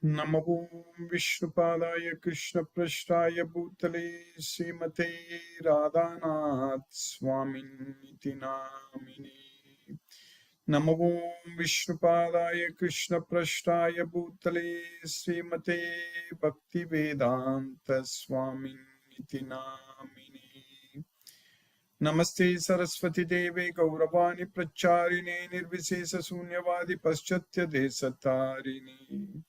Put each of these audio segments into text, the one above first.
नमो विष्णुपादाय कृष्णपृष्ठाय भूतले श्रीमते राधानाथ स्वामिनिति नामिने। नमो विष्णुपादाय कृष्णपृष्ठाय भूतले श्रीमते भक्तिवेदांत स्वामिनिति नामिने। नमस्ते सरस्वती देवे गौरवाणी प्रचारिणे निर्विशेष शून्यवादी पश्चात्य देशतारिणे।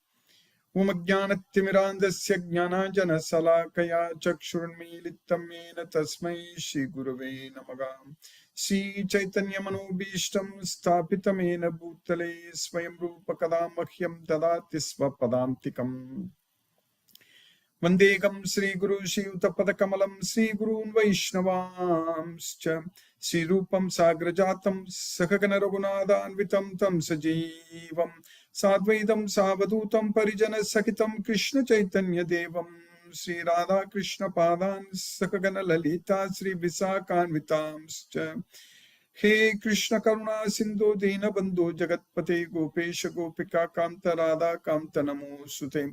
उमज्ञानतिमिरान्धस्य ज्ञानाञ्जनशलाकया चक्षुरुन्मीलितं येन तस्मै श्रीगुरवे नमः। श्रीचैतन्यमनोभीष्टं स्थापितं येन भूतले स्वयं रूपकदा मह्यं ददाति स्वपदान्तिकम्। वन्देकं श्रीगुरु श्रीयुतपदकमलं श्रीगुरून् वैष्णवांश्च श्रीरूपं साग्रजातं सहगण रघुनाथान्वितं तं सजीवं साद्वैतं सावधूतं परिजनसहितं कृष्ण चैतन्य देवं श्रीराधा कृष्ण पादान् सहगण ललिता श्री विशाखान्वितांश्च। हे कृष्ण करुणा सिंधु दीनबंधु जगत्पते गोपेश गोपिका कांत राधा कांत नमोस्तुते।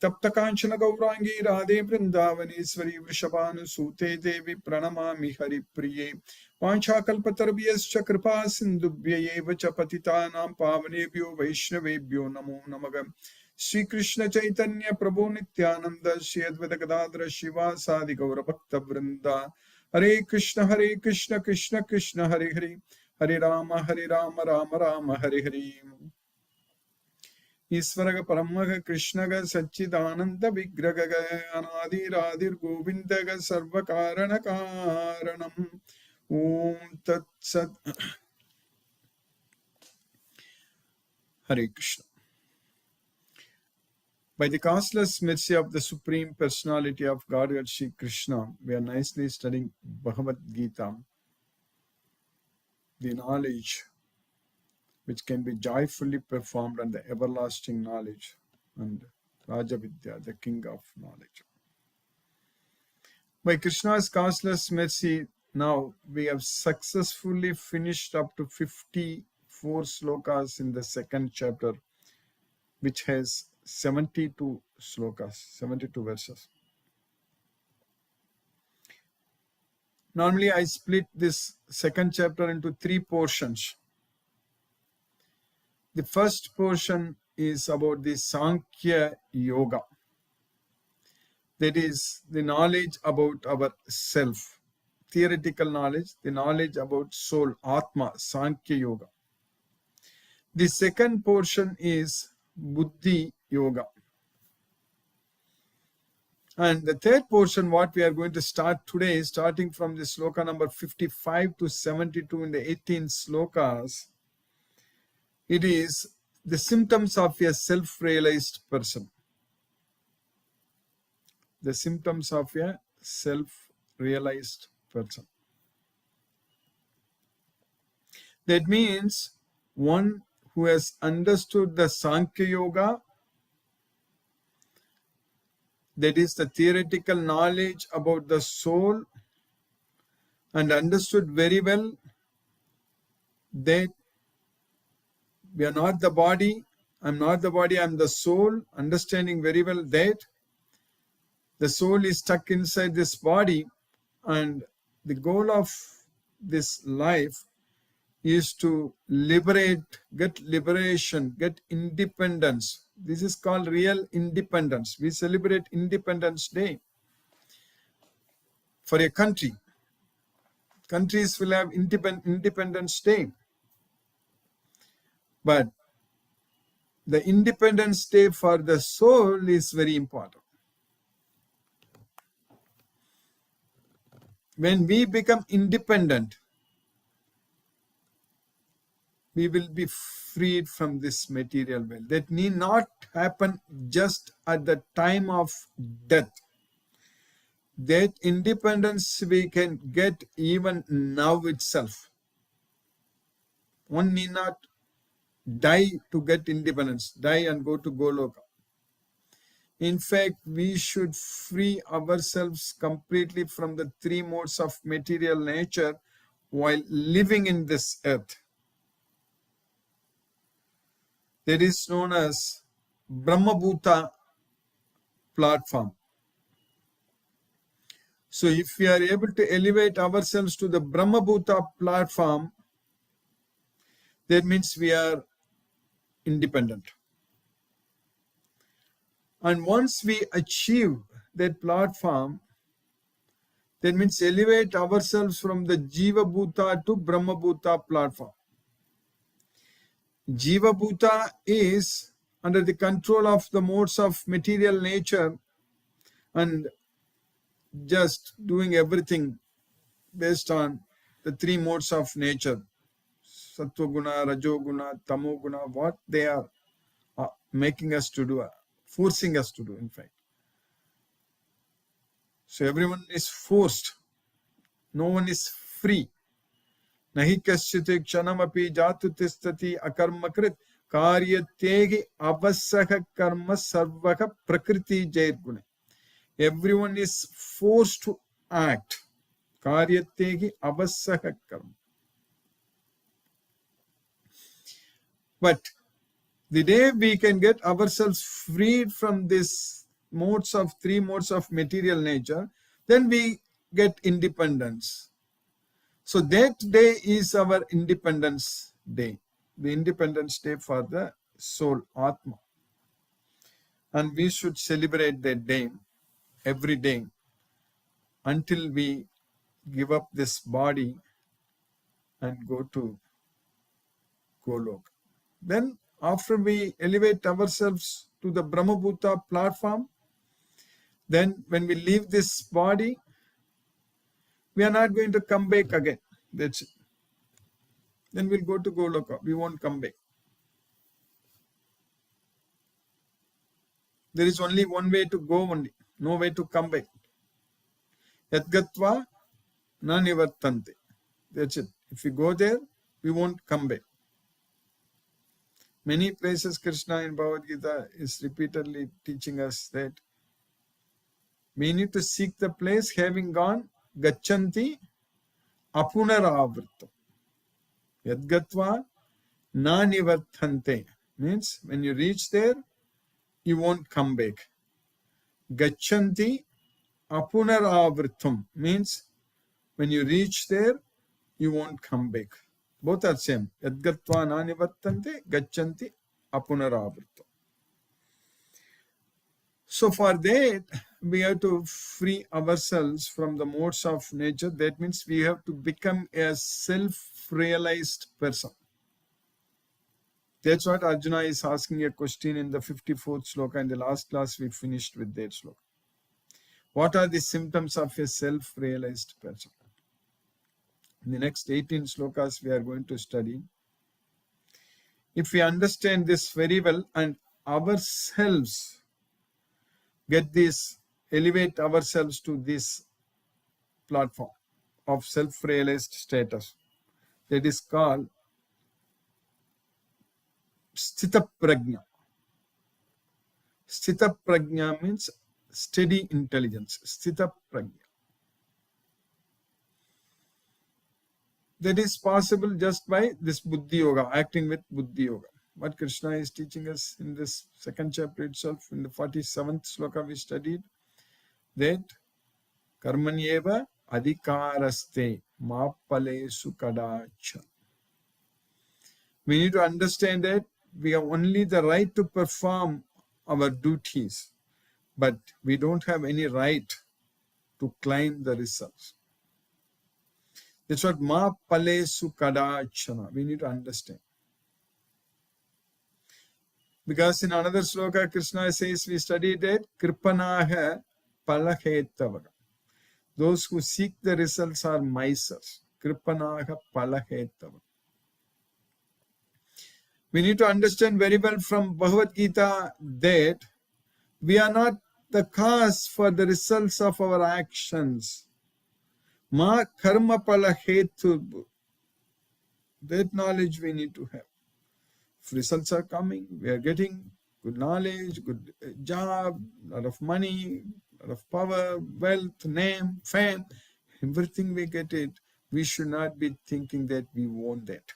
तप्त कांचन गौरांगी राधे वृंदावनेश्वरी वृषभानुसूते देवी प्रणमामि हरिप्रिये। वाञ्छाकल्पतरुभ्यश्च कृपा सिन्धुभ्यैव च पतितानां पावनेभ्यो वैष्णवेभ्यो नमो नमः। श्री कृष्ण चैतन्य प्रभु नित्यानंद श्री अद्वैत गदाधर शिवासादि गौर भक्त वृंदा। हरे कृष्ण कृष्ण कृष्ण हरे हरे, हरे राम राम राम हरे हरे। ईश्वर परमः कृष्ण सच्चिदानंद विग्रह अनादिरादिर गोविंद सर्व कारण कारणम। ओम तत्सत्। Hare Krishna. By the causeless mercy of the Supreme Personality of Godhead Shri Krishna, we are nicely studying Bhagavad Gita, the knowledge which can be joyfully performed, and the everlasting knowledge, and Rajavidya, the king of knowledge. By Krishna's causeless mercy, now we have successfully finished up to 54 slokas in the second chapter, which has 72 slokas, 72 verses. Normally, I split this second chapter into 3 portions. The first portion is about the Sankhya Yoga. That is the knowledge about our self, theoretical knowledge, the knowledge about soul, Atma, Sankhya Yoga. The second portion is Buddhi Yoga. And the third portion, what we are going to start today, starting from the sloka number 55 to 72 in the 18 slokas, it is the symptoms of a self-realized person. The symptoms of a self-realized person. That means one who has understood the Sankhya Yoga, that is the theoretical knowledge about the soul, and understood very well that we are not the body, I'm not the body, I'm the soul, understanding very well that the soul is stuck inside this body, and the goal of this life is to liberate, get liberation, get independence. This is called real independence. We celebrate Independence Day for a country. Countries will have Independence Day. But the Independence Day for the soul is very important. When we become independent, we will be freed from this material world. That need not happen just at the time of death. That independence we can get even now itself. One need not die to get independence, die and go to Goloka. In fact, we should free ourselves completely from the 3 modes of material nature while living in this earth. That is known as Brahmabhuta platform. So if we are able to elevate ourselves to the Brahmabhuta platform, that means we are independent. And once we achieve that platform, that means elevate ourselves from the Jiva Bhuta to Brahma Bhuta platform. Jiva Bhuta is under the control of the modes of material nature and just doing everything based on the three modes of nature. Sattva Guna, Rajo Guna, Tamo Guna, what they are making us to do, forcing us to do, in fact. So everyone is forced. No one is free. Nahi kasyate kshanamapi jatu tistati akarmakrit karyategi avasaha karma sarvaha prakriti jairgune. Everyone is forced to act. Karyategi avasaha karma. But the day we can get ourselves freed from this three modes of material nature, then we get independence. So that day is our independence day, the independence day for the soul, Atma. And we should celebrate that day every day until we give up this body and go to Golok. Then after we elevate ourselves to the Brahmabhuta platform, then when we leave this body, we are not going to come back again. That's it. Then we'll go to Goloka. We won't come back. There is only one way to go only. No way to come back. Yadgatva na nivartante. That's it. If we go there, we won't come back. Many places Krishna in Bhagavad Gita is repeatedly teaching us that we need to seek the place having gone gachanti apunaravrtam. Yadgatva na nivartante means when you reach there, you won't come back. Gachanti apunaravrtam means when you reach there, you won't come back. Both are same. Yadgatva na nivartante, gachanti apunaravrtam. So for that, we have to free ourselves from the modes of nature. That means we have to become a self-realized person. That's what Arjuna is asking a question in the 54th sloka. In the last class, we finished with that sloka. What are the symptoms of a self-realized person? In the next 18 slokas, we are going to study. If we understand this very well and ourselves get this, elevate ourselves to this platform of self-realized status, that is called Sthita Prajna. Sthita Prajna means steady intelligence. Sthita Prajna. That is possible just by this Buddhi Yoga, acting with Buddhi Yoga. What Krishna is teaching us in this second chapter itself, in the 47th sloka we studied, that Karmanyeva adhikaraste ma palesu kadacha. We need to understand that we have only the right to perform our duties, but we don't have any right to claim the results. That's what ma palesu kadachana. We need to understand. Because in another sloka, Krishna says, we studied that kripanaha palahetavaga. Those who seek the results are misers. Kripanaha palahetavaga. We need to understand very well from Bhagavad Gita that we are not the cause for the results of our actions. Ma karma palahetu. That knowledge we need to have. If results are coming, we are getting good knowledge, good job, a lot of money, a lot of power, wealth, name, fame, everything we get it. We should not be thinking that we want that.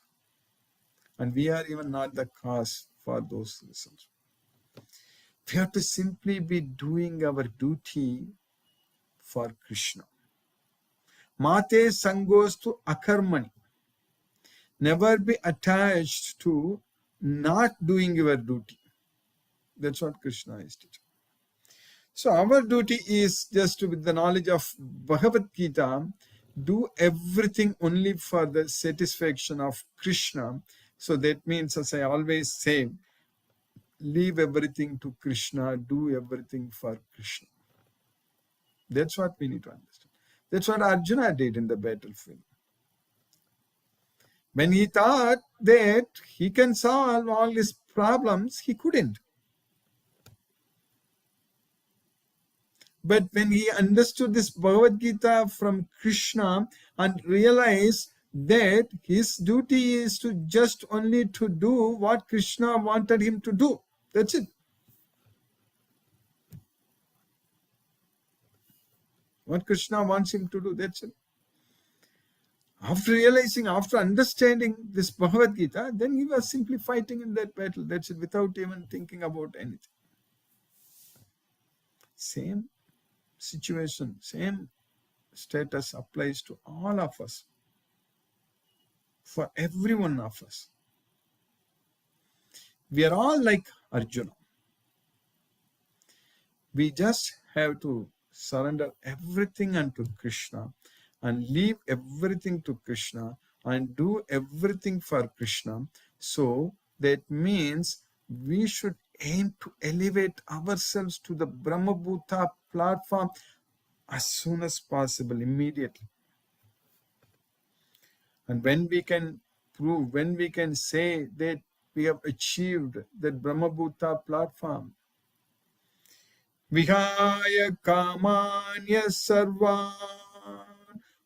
And we are even not the cause for those results. We have to simply be doing our duty for Krishna. Mate sangostu akarmani. Never be attached to not doing your duty. That's what Krishna is teaching. So our duty is just to, with the knowledge of Bhagavad Gita, do everything only for the satisfaction of Krishna. So that means, as I always say, leave everything to Krishna, do everything for Krishna. That's what we need to understand. That's what Arjuna did in the battlefield. When he thought that he can solve all his problems, he couldn't. But when he understood this Bhagavad Gita from Krishna and realized that his duty is to just only to do what Krishna wanted him to do. That's it. What Krishna wants him to do, that's it. After realizing, after understanding this Bhagavad Gita, then he was simply fighting in that battle. That's it, without even thinking about anything. Same situation, same status applies to all of us, for every one of us. We are all like Arjuna. We just have to surrender everything unto Krishna and leave everything to Krishna and do everything for Krishna. So that means we should aim to elevate ourselves to the Brahmabhuta platform as soon as possible, immediately. And when we can prove, when we can say that we have achieved that Brahmabhuta platform, Vihaya kamanya sarvan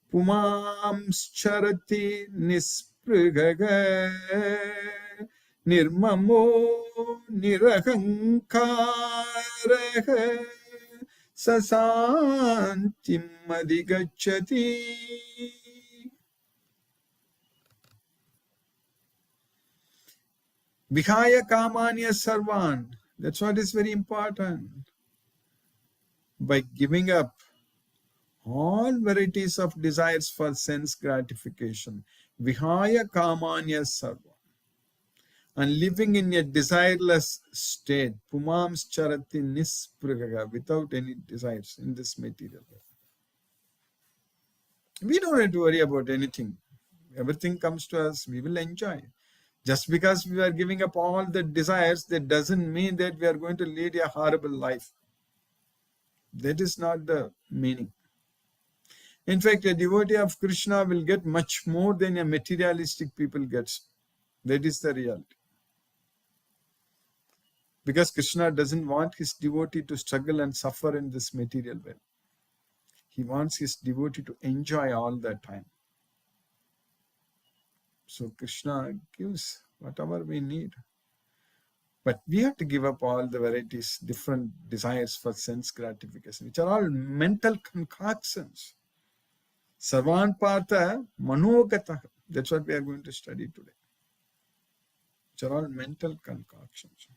pumamscharati nisprighaga nirmamo nirahankaraha sasantim adhigacchati. Vihaya kamanya sarvan. That's what is very important. By giving up all varieties of desires for sense gratification, vihaya kamanya sarva, and living in a desireless state, pumams charati nispragaga, without any desires in this material world. We don't have to worry about anything. Everything comes to us, we will enjoy. Just because we are giving up all the desires, that doesn't mean that we are going to lead a horrible life. That is not the meaning. In fact, a devotee of Krishna will get much more than a materialistic people gets. That is the reality. Because Krishna doesn't want his devotee to struggle and suffer in this material world. He wants his devotee to enjoy all the time. So Krishna gives whatever we need. But we have to give up all the varieties, different desires for sense gratification, which are all mental concoctions. Sarvan partha manogata. That's what we are going to study today. Which are all mental concoctions.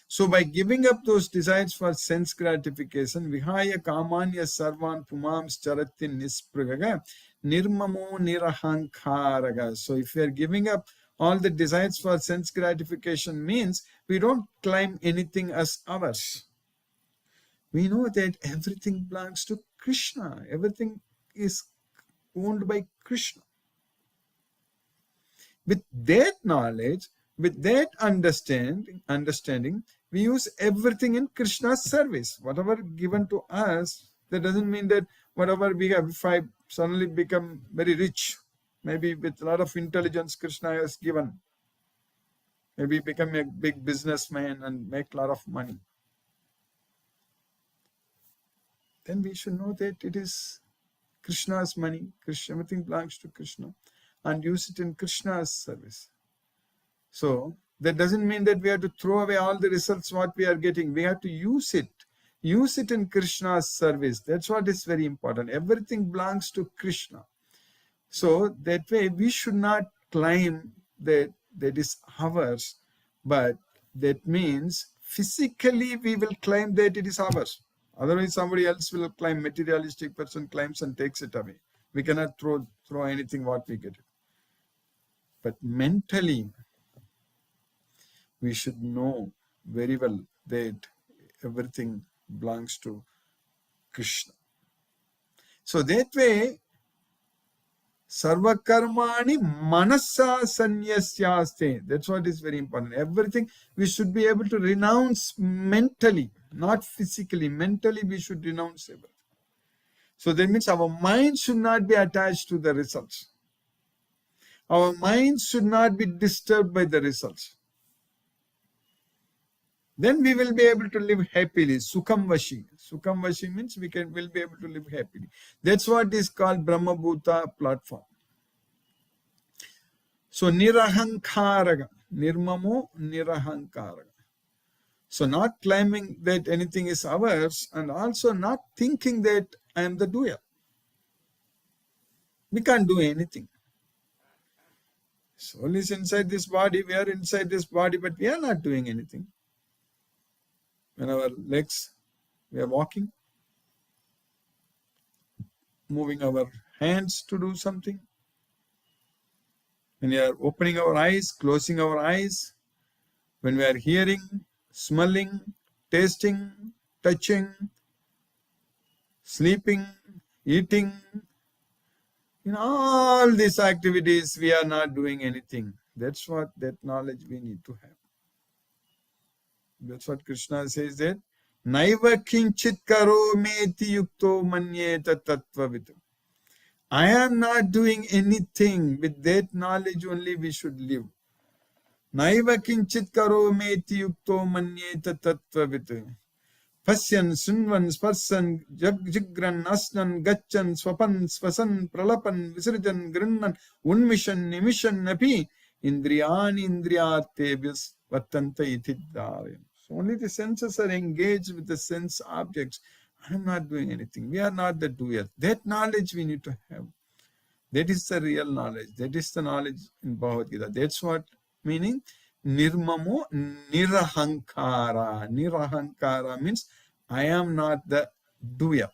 So by giving up those desires for sense gratification, vihaya kamanya sarvan pumams charati nispragaga nirmamo nirahankaraga. So if we are giving up all the desires for sense gratification, means we don't claim anything as ours. We know that everything belongs to Krishna. Everything is owned by Krishna. With that knowledge, with that understanding, we use everything in Krishna's service. Whatever given to us, that doesn't mean that whatever we have, if I suddenly become very rich, maybe with a lot of intelligence Krishna has given, maybe become a big businessman and make a lot of money, then we should know that it is Krishna's money. Everything belongs to Krishna, and use it in Krishna's service. So that doesn't mean that we have to throw away all the results what we are getting. We have to use it in Krishna's service. That's what is very important. Everything belongs to Krishna. So that way we should not claim that that is ours, but that means physically we will claim that it is ours. Otherwise, somebody else will claim, materialistic person claims and takes it away. We cannot throw anything what we get. But mentally, we should know very well that everything belongs to Krishna. So that way, Sarvakarmani manasa sanyasyaste. That's what is very important. Everything we should be able to renounce mentally, not physically. Mentally, we should renounce everything. So that means our mind should not be attached to the results. Our mind should not be disturbed by the results. Then we will be able to live happily. Sukham vashi. Sukham vashi means will be able to live happily. That's what is called Brahma Bhuta platform. So nirahankaraga. Nirmamo nirahankaraga. So not claiming that anything is ours and also not thinking that I am the doer. We can't do anything. Soul is inside this body, we are inside this body, but we are not doing anything. When our legs, we are walking, moving our hands to do something. When we are opening our eyes, closing our eyes, when we are hearing, smelling, tasting, touching, sleeping, eating, in all these activities, we are not doing anything. That's what that knowledge we need to have. That's what Krishna says that Naiva kinchit karo meti yukto manyeta tattvavitam. I am not doing anything. With that knowledge only we should live. Naiva kinchit karo meti yukto manyeta tattvavitam. Pasyan, sunvan, sparsan, jigran, asnan, gachan, swapan, swasan, pralapan, visrijan, grinnan, unmishan, nimishan, napi, indriyani indriyatebhyas vattanta itiddharayam. So only the senses are engaged with the sense objects. I am not doing anything. We are not the doer. That knowledge we need to have. That is the real knowledge. That is the knowledge in Bhagavad Gita. That's what meaning nirmamo nirahankara. Nirahankara means I am not the doer.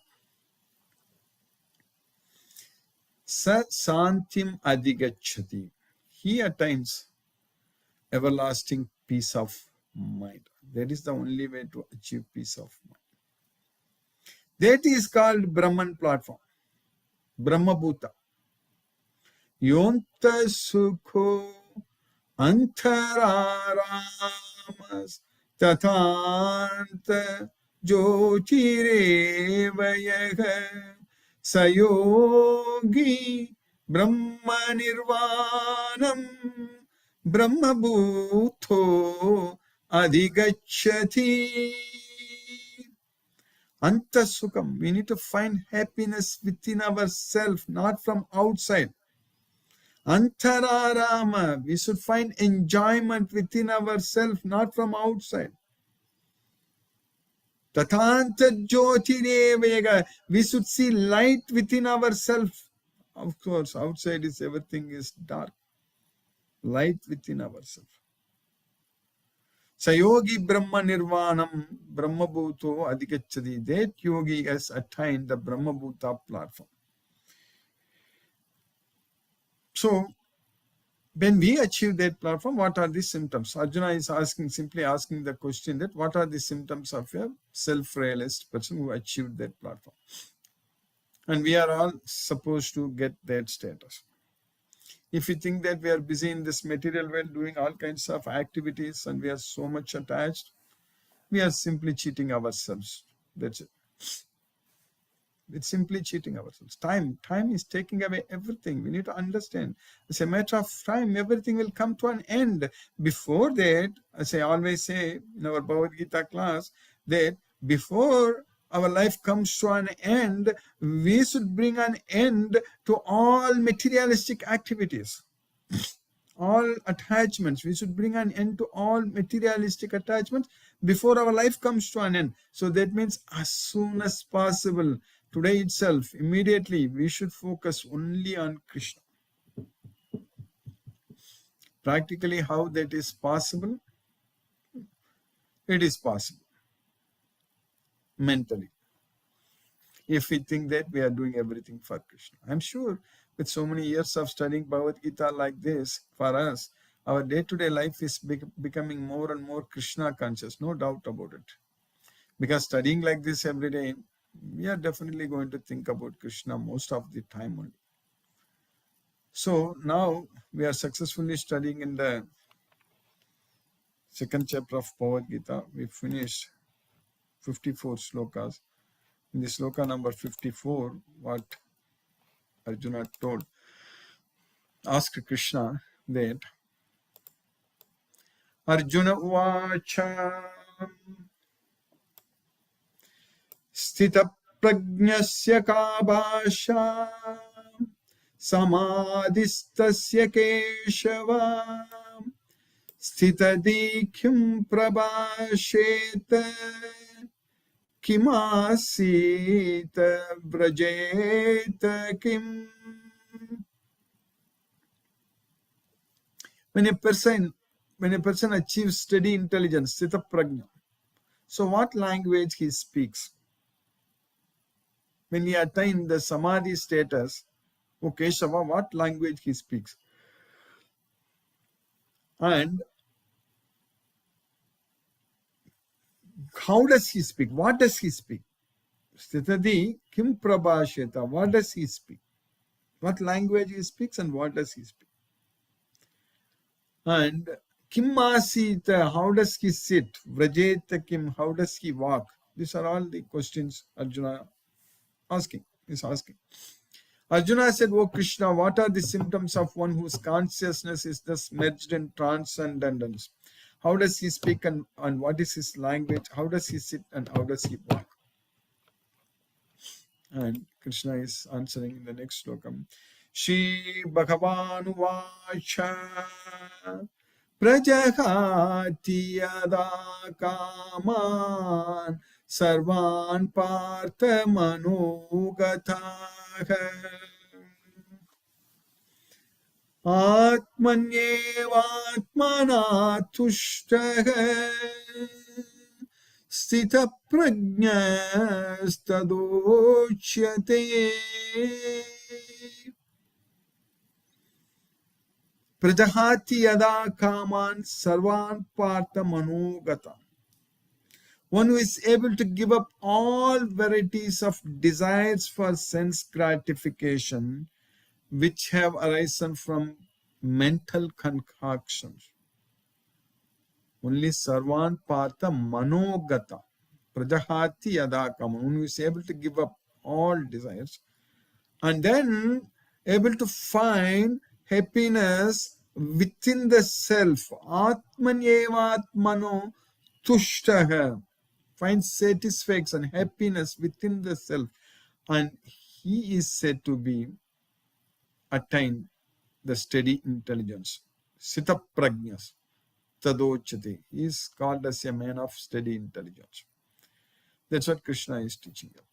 Sat santim adigachati. He attains everlasting peace of mind. That is the only way to achieve peace of mind. That is called Brahman platform. Brahma Bhuta. Yonta sukho anthararamas tathanta jyotirevayah sayogi brahma nirvanam brahma bhutho adhigacchati. Antasukam. We need to find happiness within ourselves, not from outside. Antararama. We should find enjoyment within ourselves, not from outside. Tathanta jyotirevega. We should see light within ourselves. Of course, outside is everything is dark. Light within ourselves. Sayogi Brahma Nirvanam Brahma Bhuto Adhigacchati. That yogi has attained the Brahma Bhuta platform. So, when we achieve that platform, what are the symptoms? Arjuna is simply asking the question that what are the symptoms of a self-realized person who achieved that platform? And we are all supposed to get that status. If we think that we are busy in this material world doing all kinds of activities and we are so much attached, we are simply cheating ourselves. That's it. It's simply cheating ourselves. Time is taking away everything. We need to understand. As a matter of time, everything will come to an end. Before that, as I always say in our Bhagavad Gita class, that before our life comes to an end, we should bring an end to all materialistic activities. All attachments. We should bring an end to all materialistic attachments before our life comes to an end. So that means as soon as possible, today itself, immediately, we should focus only on Krishna. Practically, how that is possible? It is possible mentally, if we think that we are doing everything for Krishna. I'm sure with so many years of studying Bhagavad Gita like this, for us, our day-to-day life is becoming more and more Krishna conscious, no doubt about it. Because studying like this every day, we are definitely going to think about Krishna most of the time only. So now we are successfully studying in the second chapter of Bhagavad Gita. We finished 54 slokas. In the sloka number 54, what Arjuna told, asked Krishna that Arjuna uvacha sthita prajnasya ka bhasha samadhistasya keshava sthitadikhim prabhasheta kimasita vrajeta kim. When a person achieves steady intelligence, sthita prajna, so what language he speaks? When he attains the samadhi status, O Keshava, what language he speaks? And how does he speak? What does he speak? Sthitadi kim prabhasheta, what does he speak? What language he speaks and what does he speak? And kim asita, how does he sit? Vrajeta kim, how does he walk? These are all the questions Arjuna is asking. Arjuna said, O Krishna, what are the symptoms of one whose consciousness is thus merged in transcendence? How does he speak and what is his language? How does he sit and how does he walk? And Krishna is answering in the next slokam. Shri Bhagavan Vacha Prajahati Yada Kaman Sarvan Partha Manugataha Atmanyevatmana Tushtaha Sthita Prajnastadocyate Prajahati Yada Kaman Sarvan Partha Manugata. One who is able to give up all varieties of desires for sense gratification which have arisen from mental concoctions. Only Sarvan Partha Manogata. Prajahati Yadakam. One who is able to give up all desires and then able to find happiness within the self. Atmanyevatmano tushtaha. Finds satisfaction, happiness within the self. And he is said to be attained the steady intelligence. Sita prajnas tadochate. He is called as a man of steady intelligence. That's what Krishna is teaching us.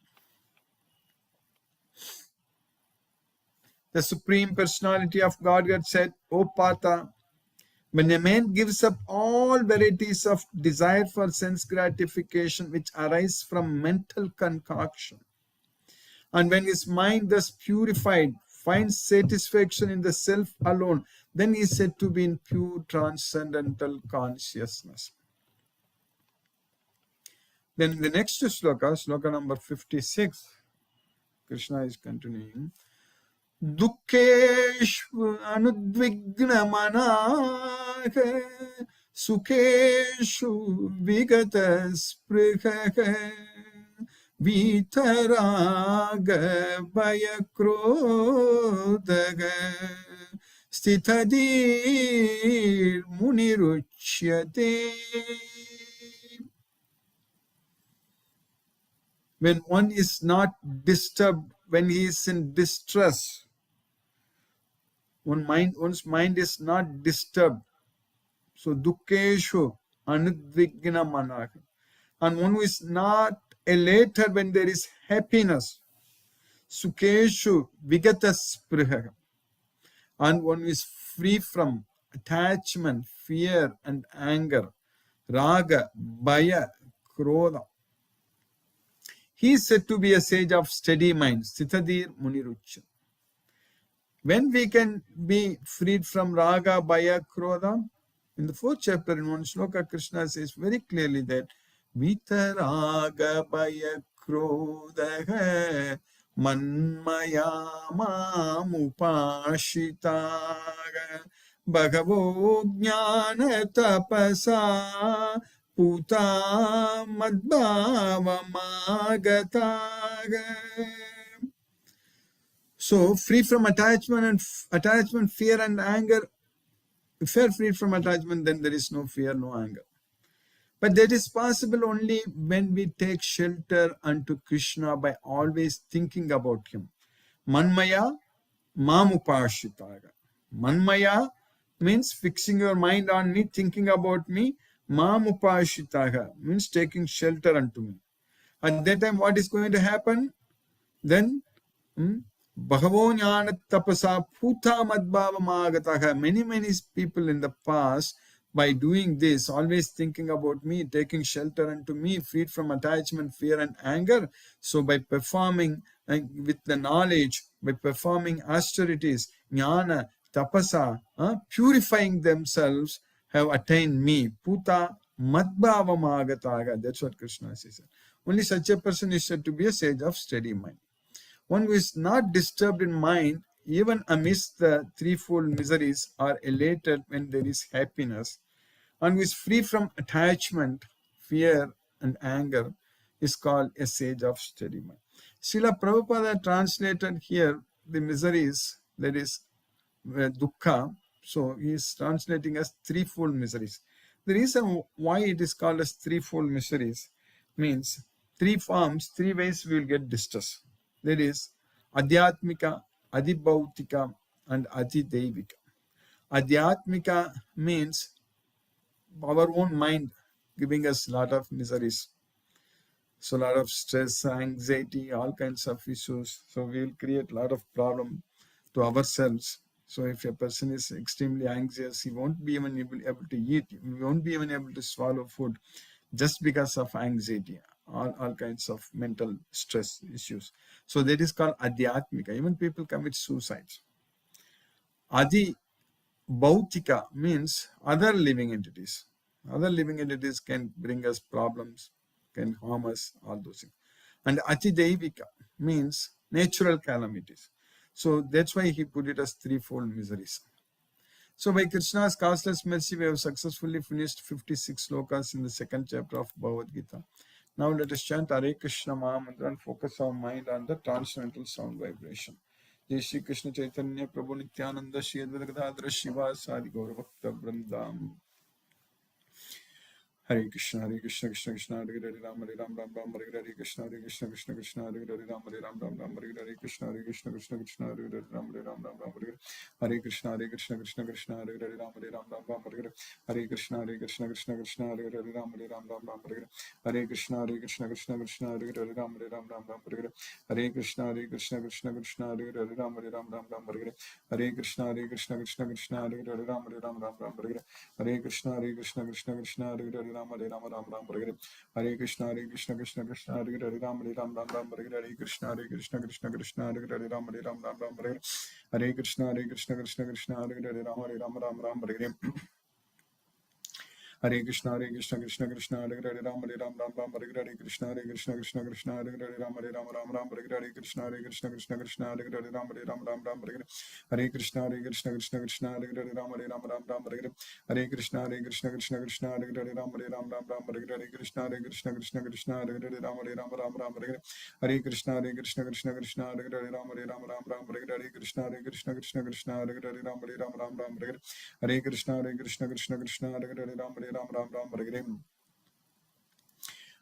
The Supreme Personality of Godhead said, O Partha, when a man gives up all varieties of desire for sense gratification which arise from mental concoction, and when his mind thus purified finds satisfaction in the self alone, then he is said to be in pure transcendental consciousness. Then in the next sloka, sloka number 56, Krishna is continuing. Dukkeshu anudvigna manaka sukeshu vigata sprikha vitaraga bayakrodaga stitadir muniruchyate. When one is not disturbed, when he is in distress, one's mind is not disturbed. So dukkeshu anudvigna manaka. And one who is not elated when there is happiness. Sukeshu vigata spriha. And one who is free from attachment, fear and anger. Raga, Baya, Krodha. He is said to be a sage of steady mind, Sithadir Munirucha. When we can be freed from Raga, Baya, Krodha? In the 4th chapter, in one shloka, Krishna says very clearly that Vitaraga Baya Krodha Manmaya Mamupashitaga Bhagavo Jnana Tapasa Puta Madbhava Magataga. So, free from attachment, fear and anger. If you are free from attachment, then there is no fear, no anger. But that is possible only when we take shelter unto Krishna by always thinking about him. Manmaya mamupashitaga. Manmaya means fixing your mind on me, thinking about me. Mamupashitaga means taking shelter unto me. At that time, what is going to happen? Then Bhagavo Jnana Tapasa Puta Madbhava Magataha. Many people in the past, by doing this, always thinking about me, taking shelter unto me, freed from attachment, fear and anger. So by performing with the knowledge, by performing austerities, Jnana, Tapasa, purifying themselves, have attained me. Puta Madbhava Magataga. That's what Krishna says. Only such a person is said to be a sage of steady mind. One who is not disturbed in mind, even amidst the threefold miseries, are elated when there is happiness. One who is free from attachment, fear, and anger is called a sage of steady mind. Srila Prabhupada translated here the miseries, that is dukkha. So he is translating as threefold miseries. The reason why it is called as threefold miseries means three forms, three ways we will get distress. That is Adhyatmika, Adibhautika, and Adidevika. Adhyatmika means our own mind giving us a lot of miseries. So a lot of stress, anxiety, all kinds of issues. So we will create a lot of problem to ourselves. So if a person is extremely anxious, he won't be even able to eat. He won't be even able to swallow food just because of anxiety, all kinds of mental stress issues. So that is called Adhyatmika. Even people commit suicides. Adi Bhautika means other living entities. Other living entities can bring us problems, can harm us, all those things. And Atidevika means natural calamities. So that's why he put it as threefold miseries. So by Krishna's causeless mercy, we have successfully finished 56 slokas in the 2nd chapter of Bhagavad Gita. Now let us chant Hare Krishna Mahamantra and focus our mind on the transcendental sound vibration. Jai Shri Krishna Chaitanya Prabhu Nityananda Shri Advaita Gadadhara Shiva Sadi Gaura Bhakta Vrindam. Hare Krishna Krishna Krishna Hare Hare Ram Ram Ram Hare Krishna Krishna Krishna Hare Hare Ram Ram Ram Hare Krishna Krishna Krishna Hare Hare Ram Ram Hare Krishna Krishna Krishna Hare Hare Ram Ram Hare Krishna Krishna Krishna Hare Hare Ram Ram Hare Krishna Krishna Krishna Hare Hare Ram Ram Hare Krishna Krishna Krishna Hare Hare Ram Ram Hare Krishna Krishna Krishna Hare Hare Ram Ram Hare Krishna Krishna Hare Hare Ram Ram Hare Krishna Krishna Krishna Hare Hare Ram Ram Hare Krishna Krishna Krishna Hare Hare Ram Ram Hare Krishna Krishna Krishna Hare Hare Ram Hare Hare Krishna Krishna Krishna Hare Hare Ram Hare Krishna Krishna Krishna Hare Hare Ram Hare Krishna Krishna Krishna Hare Hare Ram Hare Krishna Krishna Krishna Hare Hare Ram Hare Krishna Krishna Krishna Hare Hare Ram Hare Krishna Krishna Krishna Hare Hare Ram Hare Krishna Krishna Krishna Hare Hare Ram Hare Krishna Krishna Krishna Hare Hare Ram Hare Krishna Krishna Krishna Hare Hare Ram Hare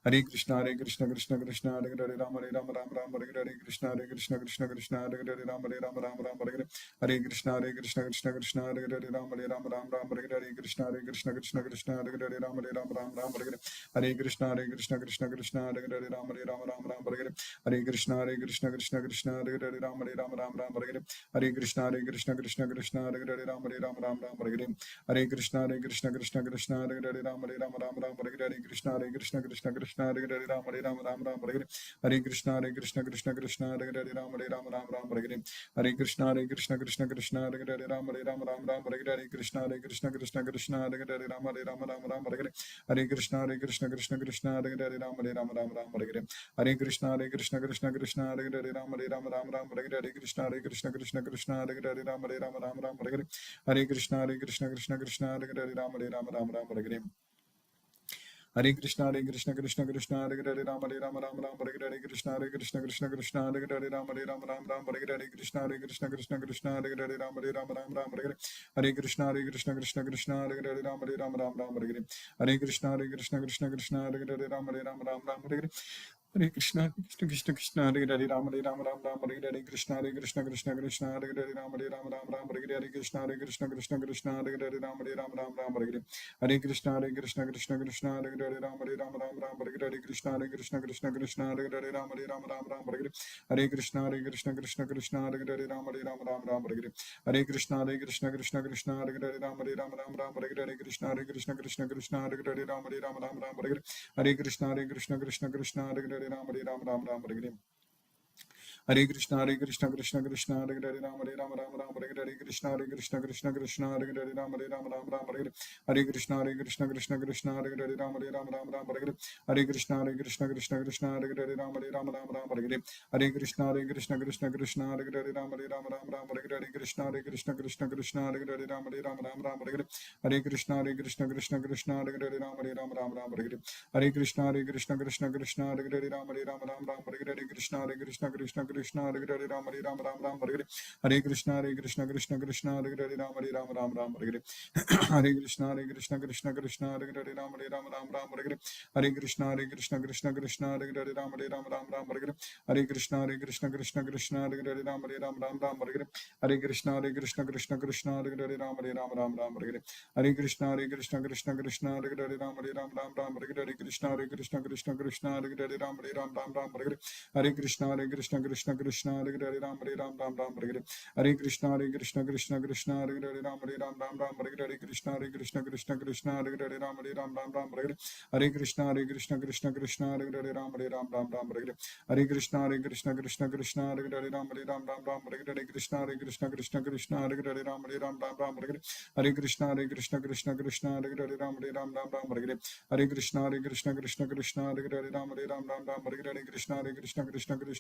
Hare Krishna Krishna Krishna Hare Hare Rama Rama Rama Rama Hare Hare Krishna Krishna Krishna Hare Hare Rama Rama Rama Rama Hare Hare Krishna Krishna Krishna Hare Hare Rama Rama Rama Rama Hare Krishna Krishna Krishna Hare Hare Rama Rama Rama Rama Hare Krishna Krishna Krishna Hare Hare Rama Rama Rama Rama Hare Krishna Krishna Krishna Hare Hare Rama Rama Rama Rama Hare Krishna Krishna Krishna Hare Hare Rama Rama Rama Rama Hare Krishna Krishna Hare Hare Rama Rama Rama Rama Hare Krishna Krishna Hare Hare Rama Rama Rama Rama Hare Krishna Krishna Hare Hare Rama Rama Rama Rama Hare Krishna Krishna Hare Hare Rama Rama Rama Rama Hare Krishna Krishna Hare Hare Rama Rama Rama Rama Hare Krishna Krishna Hare Hare Rama Rama Rama Rama Hare Krishna Krishna Hare Hare Rama Rama Rama Rama Hare Krishna Krishna Hare Hare Rama Rama Rama Rama Hare Krishna Krishna Hare Hare Rama Rama Rama Rama Hare Krishna Krishna Hare Hare Rama Rama Rama Rama Hare Krishna Krishna Hare Hare Rama Rama Rama Rama Hare Krishna Krishna Hare Hare Rama Rama Rama Rama Hare Krishna Krishna Hare Hare Rama Rama Rama Rama Hare Krishna Krishna Hare Hare Rama Rama Rama Rama Hare Krishna Krishna Hare Hare Rama Rama Rama Rama Hare Krishna Krishna Hare Hare Rama Rama Rama Rama Hare Krishna Krishna Hare Hare Rama Rama Rama Rama Hare Krishna Krishna Hare Hare Rama Rama Rama Rama Hare Krishna Krishna Hare Hare Rama Rama Rama Rama Hare Krishna Krishna Hare Hare Rama Rama Rama Rama Hare Krishna Krishna Hare Hare Rama Rama Rama Rama Hare Krishna Krishna Hare Hare Rama Rama Rama Rama Hare Krishna Krishna Hare Hare Rama Rama Rama Rama Hare Krishna Krishna Hare Hare Rama Rama Rama Rama Hare Krishna Krishna Hare Hare Rama Rama Rama Rama Hare Krishna Krishna Hare Hare Rama Rama Rama Rama Hare Krishna Krishna Hare Hare Rama Rama Rama Rama Hare Krishna Krishna Hare Hare Rama Rama Rama Rama Hare Krishna Krishna Hare Hare Rama Rama Rama Rama Hare Krishna Krishna Hare Hare Rama Rama Rama Rama Hare Krishna Krishna Hare Hare Rama Rama Rama Rama Hare Krishna Krishna Hare Hare Rama Rama Rama Rama Hare Krishna Krishna Hare Hare Rama Rama Rama Rama Hare Krishna Krishna Hare Hare Rama Rama Rama Rama Hare Krishna Krishna Hare Hare Rama Rama Rama Rama Hare Krishna Krishna Hare Hare Rama Rama Rama Rama Hare Krishna Krishna Hare Hare Rama Rama Rama Rama Hare Krishna Krishna Hare Hare Rama Rama Rama Rama Hare Krishna Krishna Hare Hare Rama Rama Rama Rama Hare Krishna Krishna Hare Hare Rama Rama Rama Rama Hare Krishna Krishna Hare Hare Rama Rama Rama Rama Hare Krishna Krishna Hare Hare Rama Rama Rama Rama Hare Krishna Krishna Hare Hare Rama Rama Rama Rama Hare Krishna Krishna Hare Hare Rama Rama Rama Rama Hare Krishna Krishna Hare Hare Rama Rama Rama Rama Hare Krishna Krishna Hare Hare Rama Rama Rama Rama Hare Krishna Krishna Hare Hare Rama Rama Rama Rama Hare Krishna Krishna Hare Hare Rama Rama Rama Rama Hare Krishna Krishna Hare Hare Rama Rama Rama Hare Krishna Krishna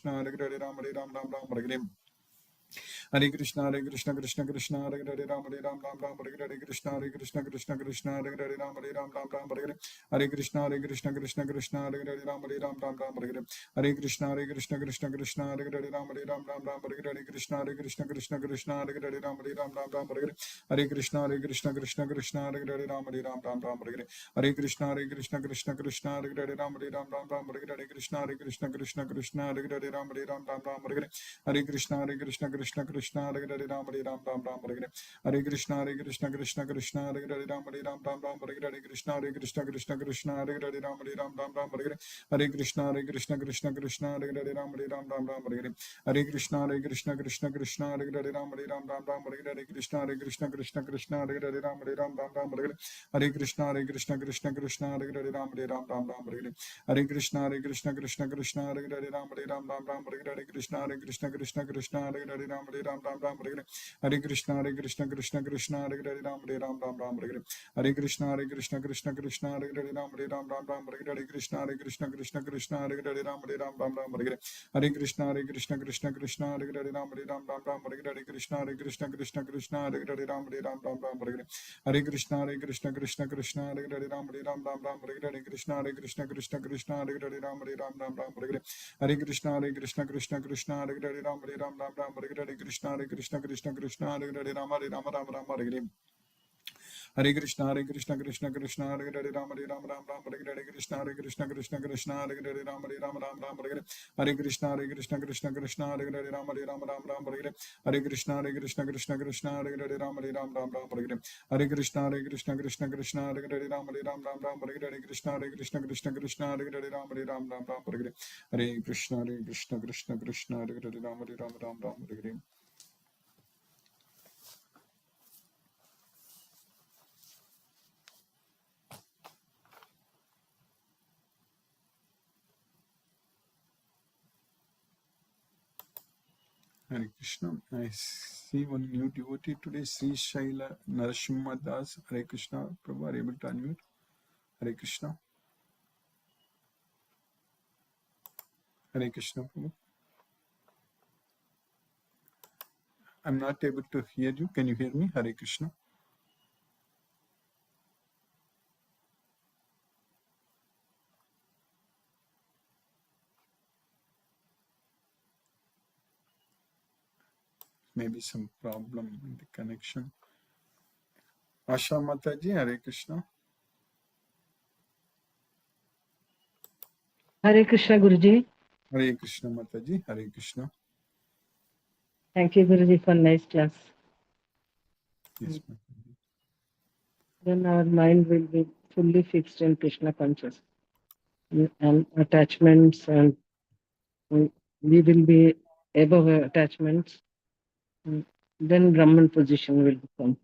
Hare Hare Rama Rama Rama Rama Hare Krishna Krishna Hare Hare Rama Rama Rama Rama Hare Krishna Krishna Hare Hare Rama Rama Rama Hare Krishna Krishna Hare Hare Rama Rama Rama Hare Krishna Krishna Hare Hare Rama Rama Rama Hare Krishna Krishna Hare Hare Rama Rama Rama Hare Krishna Krishna Hare Hare Rama Rama Rama Hare Krishna Krishna Hare Hare Rama Rama Rama Hare Krishna Krishna Hare Hare Rama Rama Rama Hare Krishna Krishna Hare Hare Rama Rama Rama Hare Krishna Krishna Hare Hare Rama Rama Rama Hare Krishna Krishna Hare Hare Rama Rama Rama Hare Krishna Krishna Hare Hare Rama Rama Rama Hare Krishna Krishna Hare Hare Rama Rama Rama Hare Krishna Krishna Hare Hare Rama Rama Rama Hare Krishna Krishna Hare Hare Rama Rama Rama Hare Krishna Krishna Hare Hare Rama Rama Rama Hare Krishna Krishna Hare Hare Rama Rama Rama Hare Krishna Krishna Hare Hare Rama Rama Rama Hare Krishna Krishna Hare Hare Rama Rama Rama Hare Krishna Krishna Hare Hare Rama Rama Rama Hare Krishna Krishna Hare Hare Rama Rama Rama Hare Krishna Krishna Hare Hare Rama Rama Rama Hare Krishna Krishna Hare Hare Rama Rama Rama Hare Krishna Krishna Hare Hare Rama Rama Rama Rama Hare Krishna, Hare Krishna, Krishna Krishna, Hare Hare, Ram Hare Ram, Ram Ram, Hare Hare Krishna, Hare Krishna, Krishna Krishna, Hare Hare, Ram Hare Ram, Ram Ram, Hare Hare, Hare Krishna, Hare Krishna, Krishna Krishna, Hare Hare, Ram Hare Ram, Ram Ram, Hare Hare, Hare Krishna, Hare Krishna, Krishna Krishna, Hare Hare, Ram Hare Ram, Ram Ram, Hare Hare, Hare Krishna, Hare Krishna, Krishna Krishna, Hare Hare, Ram Hare Ram, Ram Ram, Hare Hare, Hare Krishna, Hare Krishna, Krishna Krishna, Hare Hare, Ram Hare Ram, Ram Ram, Hare Hare, Hare Krishna, Hare Krishna, Krishna Krishna, Hare Hare, Ram Hare Ram, Ram Ram, Hare Hare. Hare Krishna. I see one new devotee today, Sri Shaila Narasimha Das. Hare Krishna. Prabhu, are you able to unmute? Hare Krishna. Hare Krishna, Prabhu. I'm not able to hear you. Can you hear me? Hare Krishna. Maybe some problem in the connection. Asha Mataji, Hare Krishna. Hare Krishna, Guruji. Hare Krishna, Mataji. Hare Krishna. Thank you, Guruji, for nice class. Yes, Mataji. Then our mind will be fully fixed in Krishna consciousness and attachments, and we will be above attachments. Then Brahman position will become.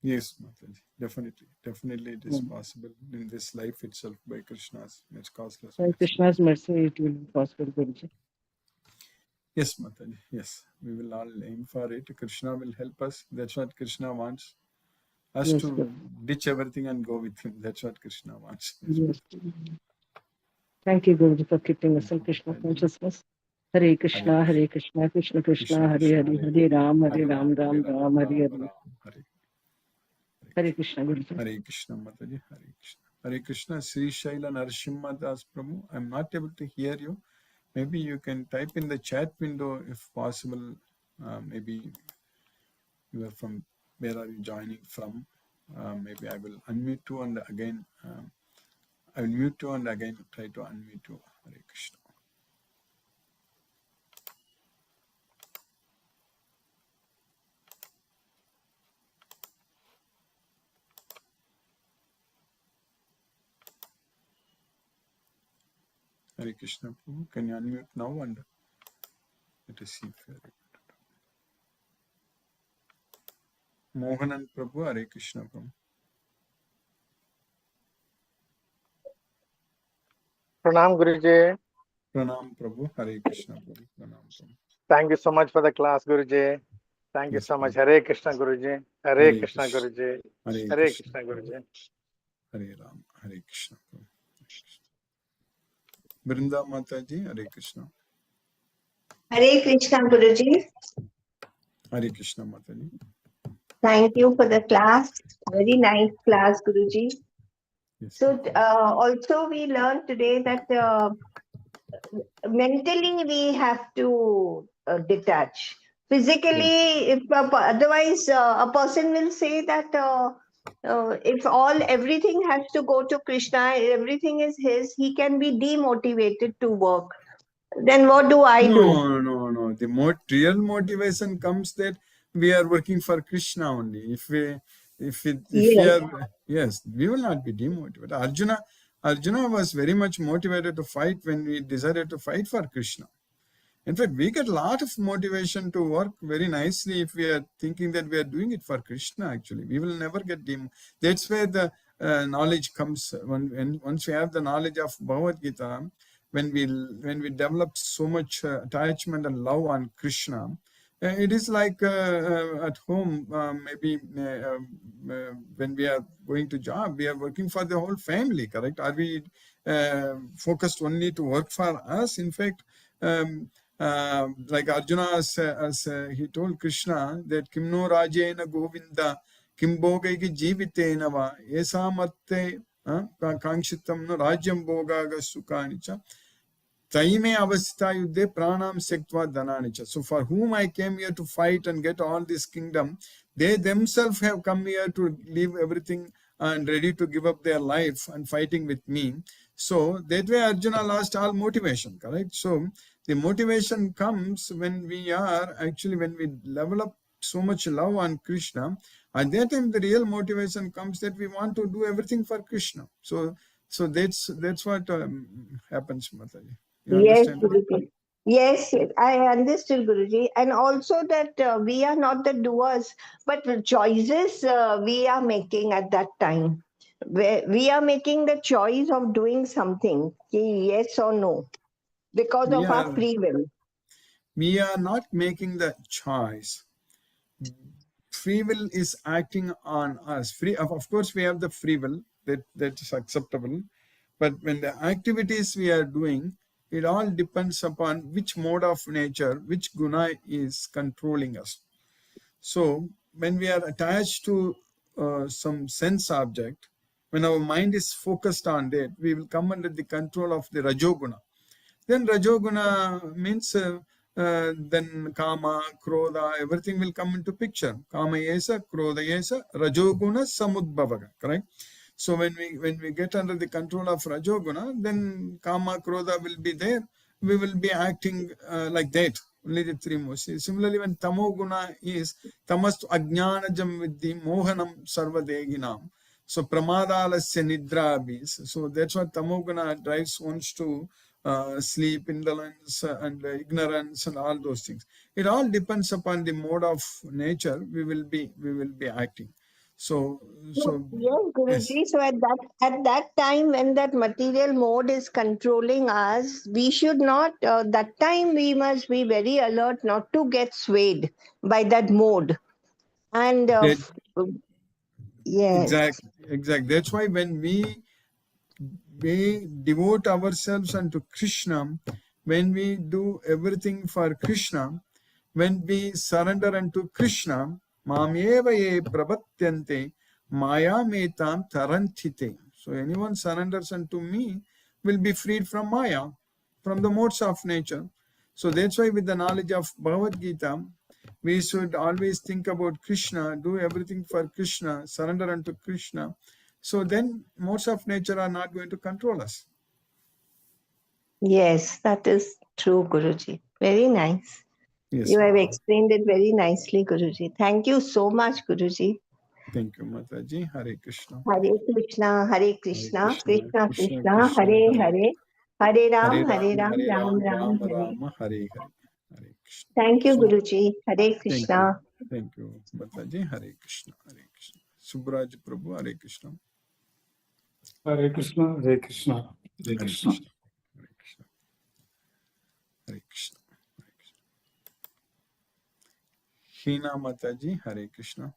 Yes, Mataji. Definitely. Definitely it is possible in this life itself by Krishna's causeless By mercy. Krishna's mercy, it will be possible, Guruji. Yes, Mataji. Yes, we will all aim for it. Krishna will help us. That's what Krishna wants. Us Yes, to Guruji. ditch everything and go with him. That's what Krishna wants. Yes. Thank you, Guruji, for keeping us in Krishna consciousness. Hare Krishna, Hare Krishna, Krishna Krishna, Hare Hare, Hare Ram, Hare Ram, Ram Ram, Hare Hare. Hare Krishna, Guruji. Hare Krishna, Mataji. Hare Krishna. Hare Krishna, Sri Shaila Narasimha Das Prabhu. I'm not able to hear you. Maybe you can type in the chat window if possible. Maybe you are from, where are you joining from? Maybe I will unmute you and again, I will mute you and again try to unmute you. Hare Krishna. Hare Krishna Prabhu. Can you unmute now and let us see if you are able to. Mohanan Prabhu, Hare Krishna Prabhu. Pranam Guruji. Pranam Prabhu, Hare Krishna Prabhu. Pranam Prabhu. Thank you so much for the class, Guruji. Thank you Yes, so much. Prabhu. Hare Krishna, Guruji. Hare Hare Krishna, Krishna. Guruji. Hare Hare Krishna. Krishna, Guruji. Hare Ram. Hare Krishna Prabhu. Brinda Mataji, Hare Krishna. Hare Krishna, Guruji. Hare Krishna Mataji. Thank you for the class. Very nice class, Guruji. Yes, So Mataji. also we learned today that mentally we have to detach. Physically, if otherwise a person will say that if everything has to go to Krishna, everything is his, he can be demotivated to work. Then what do I do? No. The real motivation comes that we are working for Krishna only. If we Yes. are, yes, we will not be demotivated. Arjuna was very much motivated to fight when we decided to fight for Krishna. In fact, we get a lot of motivation to work very nicely if we are thinking that we are doing it for Krishna. Actually, we will never get That's where the knowledge comes. Once we have the knowledge of Bhagavad Gita, when we develop so much attachment and love on Krishna, it is like at home. Maybe when we are going to job, we are working for the whole family. Correct? Are we focused only to work for us? In fact. Like Arjuna, as he told Krishna that Kimno Rajena Govinda Kimbogaiki Jivitena va Esamarte Kankshitam no Rajyam Bogaga Sukanicha Taime Avastha Yudhe Pranam Sektva Dananicha. So for whom I came here to fight and get all this kingdom, They themselves have come here to leave everything and ready to give up their life and fighting with me. So that way Arjuna lost all motivation, correct? So the motivation comes when we level up so much love on Krishna. At that time, the real motivation comes that we want to do everything for Krishna. So that's what happens, Mataji. You Yes, understand? Guruji. Yes, yes, I understood, Guruji. And also that we are not the doers, but the choices we are making at that time. We are making the choice of doing something, yes or no, because We of our are free will. not making the choice. Free will is acting on us. Of course, we have the free will that's acceptable. But when the activities we are doing, it all depends upon which mode of nature, which guna is controlling us. So when we are attached to some sense object, when our mind is focused on that, we will come under the control of the rajoguna. Then rajoguna means then kama, krodha, everything will come into picture. Kama yesa, krodha yesa, rajoguna samudbhavaga, correct? So when we get under the control of rajoguna, then kama, krodha will be there. We will be acting like that. Only the three modes. Similarly, when tamoguna is tamastu ajnanajam vidhi mohanam sarvadeginam. So pramadalasya nidra. So that's what tamoguna drives ones to sleep, indolence, and ignorance, and all those things. It all depends upon the mode of nature we will be acting. So Yes, yes, Guruji. So at that time when that material mode is controlling us, we should not. That time we must be very alert not to get swayed by that mode. And that yes, exactly. That's why when we devote ourselves unto Krishna, when we do everything for Krishna, when we surrender unto Krishna, mameva ye prapatyante maya metam tarantite. So anyone surrenders unto me will be freed from Maya, from the modes of nature. So that's why with the knowledge of Bhagavad Gita, we should always think about Krishna, do everything for Krishna, surrender unto Krishna. So then modes of nature are not going to control us. yes, that is true, Guruji. Very nice. Yes, You have Mataji. explained it very nicely, Guruji. Thank you so much, Guruji. Thank you, Mataji. Hare Krishna. Hare Krishna, Hare Hare Krishna, Krishna, Krishna Krishna Krishna, Krishna, Hare Hare Hare, Hare Hare Ram, Ram, Hare Ram, Hare Ram Ram, Ram, Ram Hare. Rama, Hare Hare. Hare Krishna. Thank you, So, Guruji. Hare thank you. Krishna. Thank you, Mataji. Hare Krishna. Hare Krishna. Subraj Prabhu, Hare Krishna. Hare Krishna, Hare Krishna, Hare Hare Krishna. Krishna. Hare Krishna. Hare Krishna. Hare Krishna. Hina Mataji, Hare Krishna.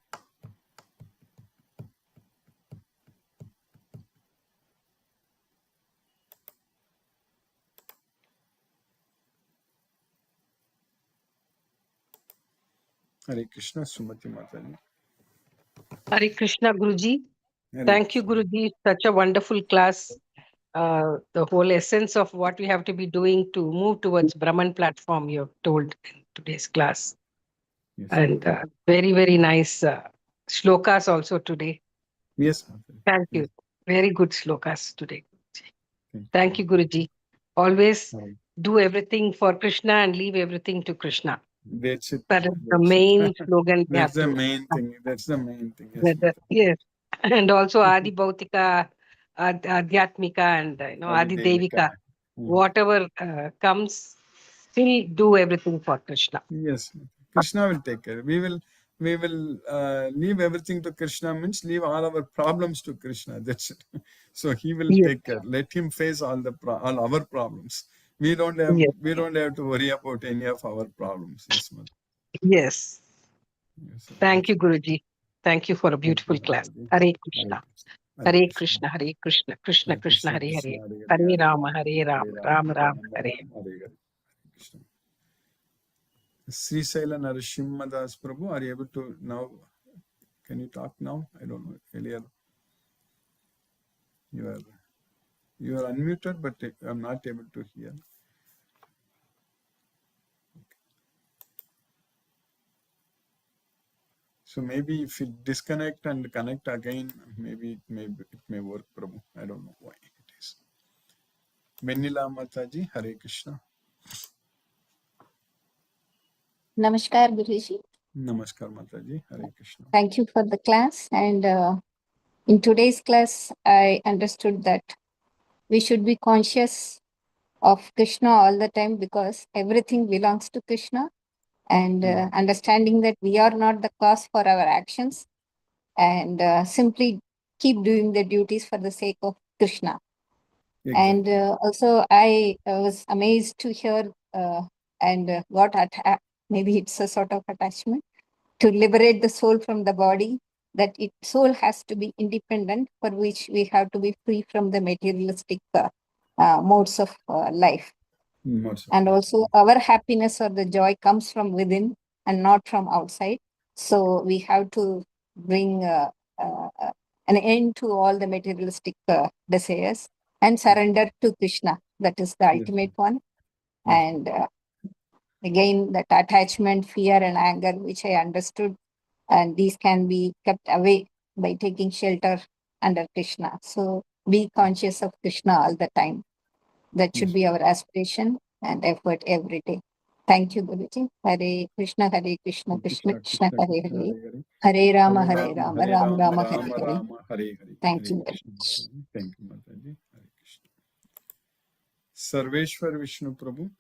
Hare Krishna, Sumati Mataji. Hare Krishna, Guruji. Hare Thank you, Krishna. Guruji. Such a wonderful class. The whole essence of what we have to be doing to move towards Brahman platform, you have told in today's class. Yes. And very, very nice shlokas also today. Yes, Mataji. Thank you. Very good shlokas today. Thank Thank you, Guruji. Always Hare. do everything for Krishna and leave everything to Krishna. That's it. That is the That's main it. slogan we That's have the to. main thing. That's the main thing. Yes, Mataji. Yes. And also Adi Bhautika, Adhyatmika, and Adi Adi Devika. Devika. Whatever comes, still do everything for Krishna. Yes, Krishna will take care. We will leave everything to Krishna means leave all our problems to Krishna. That's it. So he will Yes. take care. Let him face all all our problems. We don't Yes. have to worry about any of our problems. Yes, Mother. Yes. Yes, Thank you, Guruji. Thank you for a thank beautiful you, class. Mataji. Hare Hare Krishna. Krishna. Hare Krishna. Hare Krishna. Krishna Hare Krishna. Krishna, Hare Krishna Hare. Hare Hare Hare, Rama. Hare Rama. Hare Ram Ram. Rama, Hare. Hare Hare. Krishna. Sri Saila Narasimha Das Prabhu, are you able to now? Can you talk now? I don't know. Earlier, you are unmuted, but I'm not able to hear. So maybe if you disconnect and connect again, maybe it may work, Prabhu. I don't know why it is. Venila Mataji, Hare Krishna. Namaskar, Guruji. Namaskar Mataji, Hare Krishna. Thank you for the class. And in today's class, I understood that we should be conscious of Krishna all the time because everything belongs to Krishna. And understanding that we are not the cause for our actions and simply keep doing the duties for the sake of Krishna. Exactly. And also, I was amazed to hear and got maybe it's a sort of attachment to liberate the soul from the body, that soul has to be independent, for which we have to be free from the materialistic modes of life. And also our happiness or the joy comes from within and not from outside. So we have to bring an end to all the materialistic desires and surrender to Krishna. That is the ultimate one. And again, that attachment, fear and anger, which I understood, and these can be kept away by taking shelter under Krishna. So be conscious of Krishna all the time. That should be our aspiration and effort every day. Thank you, Guruji. Hare Krishna, Krishna Krishna, Hare Hare. Hare Rama, Rama Rama, Hare Hare. Hare. Thank you very much. Thank you, Mataji. Hare Krishna. Sarveshwar Vishnu Prabhu.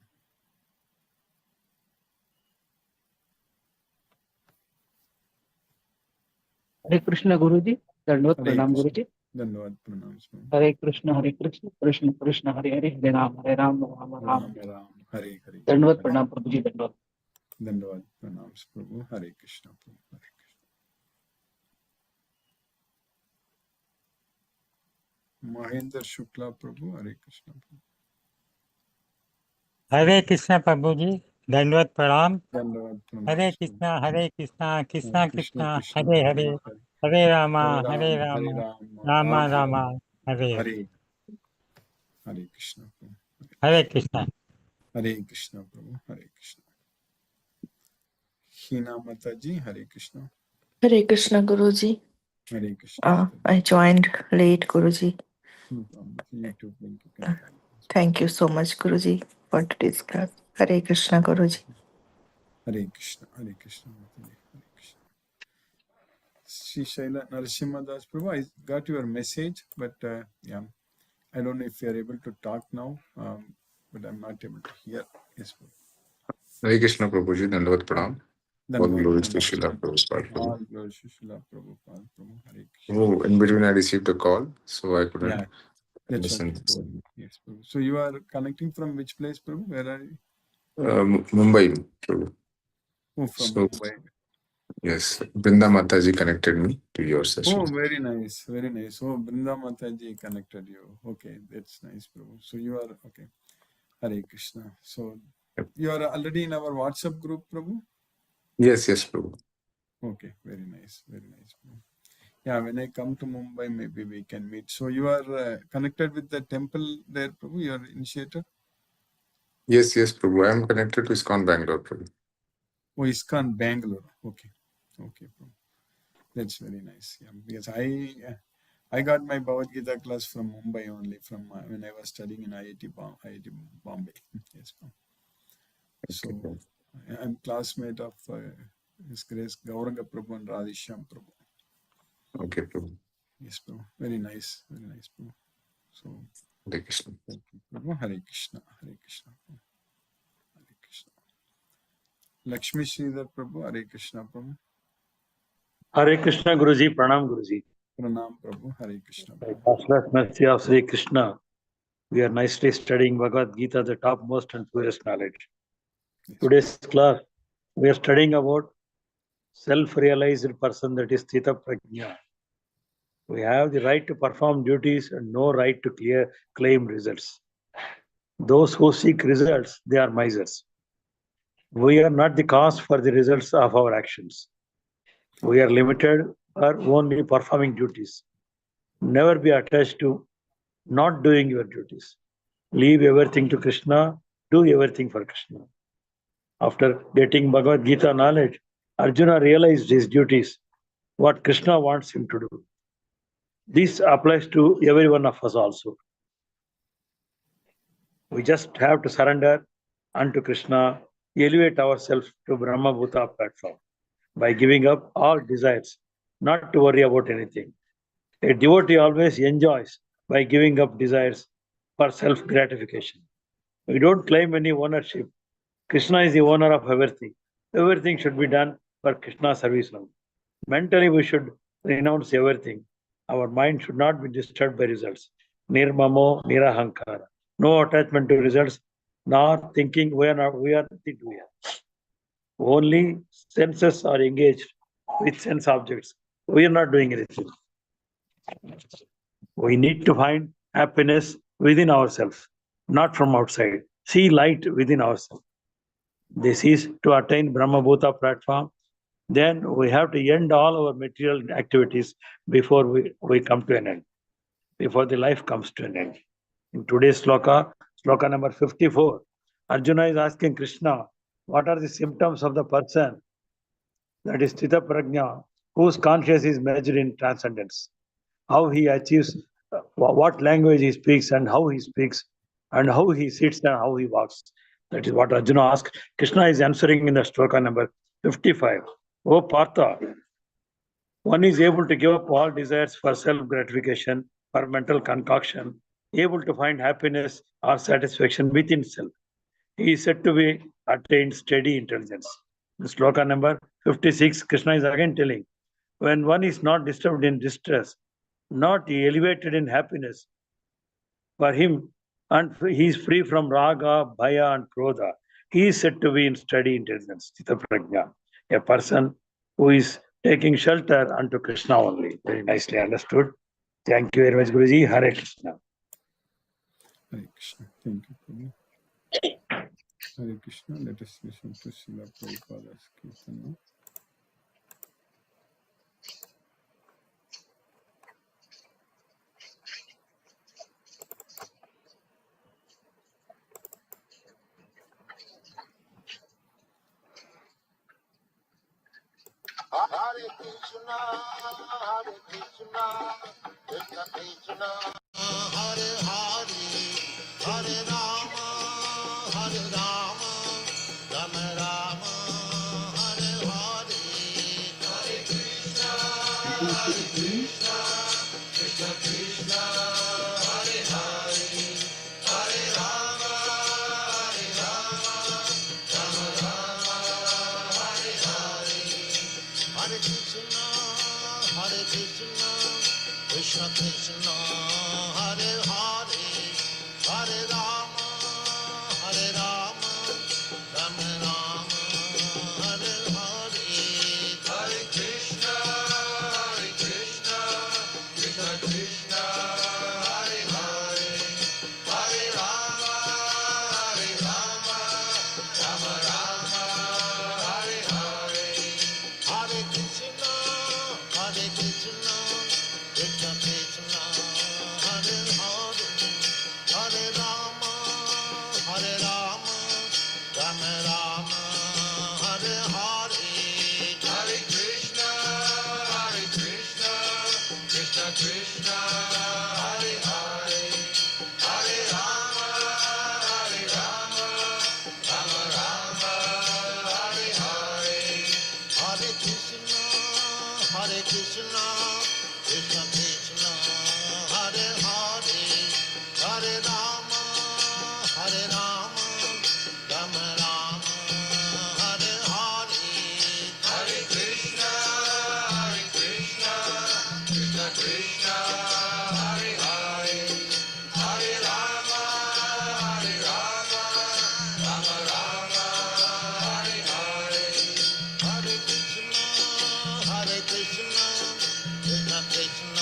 Hare Krishna Guruji. Dandavad Hare Pranam Krishna. Guruji. Dandavad Pranam. Hare Krishna, Krishna Krishna, Hare Hare, Hare Ram, Rama Ram. Ram, Hare Hare. Dandavad Pranam Prabhuji, Dandavad. Dandavad Pranam Prabhu. Hare Krishna Prabhu. Hare Krishna. Mahendra Shukla Prabhu. Hare Krishna Prabhu. Hare Krishna Prabhuji, Dandavad Pranam. Dandavad Pranam. Hare Krishna, Krishna Krishna, Krishna, Hare Hare, Hare Rama, Hare Hare Rama, Rama, Rama Rama, Hare Hare. Hare Krishna Prabhu. Hare Krishna. Hare Krishna Prabhu. Hare Krishna. Hina Mataji. Hare Krishna. Hare Krishna Guruji. Hare Krishna. I joined late Guruji. No problem. YouTube link you can find. Thank you so much Guruji for today's class. Hare Krishna Guruji. Hare Krishna. Hare Krishna. Hare Krishna. Sri Shaila Narasimha Das Prabhu, I got your message, but yeah, I don't know if you are able to talk now, but I'm not able to hear. Yes, Prabhu. Hare Krishna Prabhuji, Dandavad Pranam. All glories to Srila Prabhupada. All glories to Srila Prabhupada. Hare Krishna. Oh, in between I received a call, so I couldn't Yeah, that's listen. what I told you. Yes, Prabhu. So you are connecting from which place, Prabhu? Where are you? Mumbai, Prabhu. Oh, from So, Mumbai. yes, Brinda Mataji connected me to your session. Oh, very nice, very nice. Oh, Brinda Mataji connected you. Okay, that's nice, Prabhu. So you are, okay. Hare Krishna. So you are already in our WhatsApp group, Prabhu? Yes, Prabhu. Okay, very nice, Prabhu. Yeah, when I come to Mumbai, maybe we can meet. So you are connected with the temple there, Prabhu? You are initiator? Yes, Prabhu. I am connected to ISKCON Bangalore, Prabhu. Oh, ISKCON Bangalore. Okay, Prabhu. That's very nice. Yeah, because I got my Bhagavad Gita class from Mumbai only, from when I was studying in IIT Bombay. Yes, Prabhu. So I'm classmate of His Grace Gauranga Prabhu and Radhishyam Prabhu. Okay, Prabhu. Yes, Prabhu. Very nice, Prabhu. So, Hare Krishna. thank you, Prabhu. Hare Krishna, Hare Krishna, Prabhu. Hare Krishna. Lakshmi Sridhar Prabhu, Hare Krishna, Prabhu. Hare Krishna Guruji, Pranam Guruji. Pranam Prabhu, Hare Krishna, By Prabhu. costless mercy of Sri Krishna, we are nicely studying Bhagavad Gita, the topmost and purest knowledge. Yes. Today's class, we are studying about self-realized person, that is Sthita Prajna. We have the right to perform duties and no right to claim results. Those who seek results, they are misers. We are not the cause for the results of our actions. We are limited or only performing duties. Never be attached to not doing your duties. Leave everything to Krishna, do everything for Krishna. After getting Bhagavad Gita knowledge, Arjuna realized his duties what Krishna wants him to do. This applies to every one of us also. We just have to surrender unto Krishna, elevate ourselves to Brahma Bhuta platform by giving up all desires, not to worry about anything. A devotee always enjoys by giving up desires for self-gratification. We don't claim any ownership. Krishna is the owner of everything. Everything should be done for Krishna's service only. Mentally, we should renounce everything. Our mind should not be disturbed by results. Nirmamo, nirahankara. No attachment to results, nor thinking we are nothing to here. Only senses are engaged with sense objects. We are not doing anything. We need to find happiness within ourselves, not from outside. See light within ourselves. This is to attain Brahma Bhuta platform. Then we have to end all our material activities before we come to an end, before the life comes to an end. In today's sloka number 54, Arjuna is asking Krishna, what are the symptoms of the person that is Sthita Prajna, whose conscience is measured in transcendence? How he achieves, what language he speaks and how he speaks, and how he sits and how he walks. That is what Arjuna asks. Krishna is answering in the sloka number 55. Oh Partha, one is able to give up all desires for self-gratification, for mental concoction, able to find happiness or satisfaction within self. He is said to be attained steady intelligence. The sloka number 56, Krishna is again telling, when one is not disturbed in distress, not elevated in happiness, for him, and he is free from raga, bhaya, and krodha, he is said to be in steady intelligence, Sthita Prajna, a person who is taking shelter unto Krishna only. Very nicely understood. Thank you very much, Guruji. Hare Krishna. Hare Krishna. Thank you, Prabhu. Hare Krishna. Let us listen to Srila Prabhupada's Kirtana. Hare Krishna, Hare Krishna, Krishna Krishna, Hare Hare, Hare Rama, Hare Rama, Rama Rama, Hare Hare, Hare Krishna, Krishna Krishna, Hare Hare, Hare Rama, Rama Rama, Hare Hare. Hare Krishna, Krishna Krishna, Hare Hare, Hare Rama, Rama Rama, Hare Hare. Hare Krishna, Krishna Krishna, Hare Hare, Hare Rama, Rama Rama, Hare Hare. Hare Krishna, Krishna Krishna, Hare Hare, Hare Rama, Rama Rama, Hare Hare. Hare Krishna, Krishna Krishna, Hare Hare, Hare Rama, Rama Rama, Hare Hare. Hare Krishna, Krishna Krishna, Hare Hare, Hare Rama, Rama Rama, Hare Hare. Hare Krishna, Krishna Krishna, Hare Hare, Hare Rama, Rama Rama, Hare Hare. Hare Krishna, Krishna Krishna,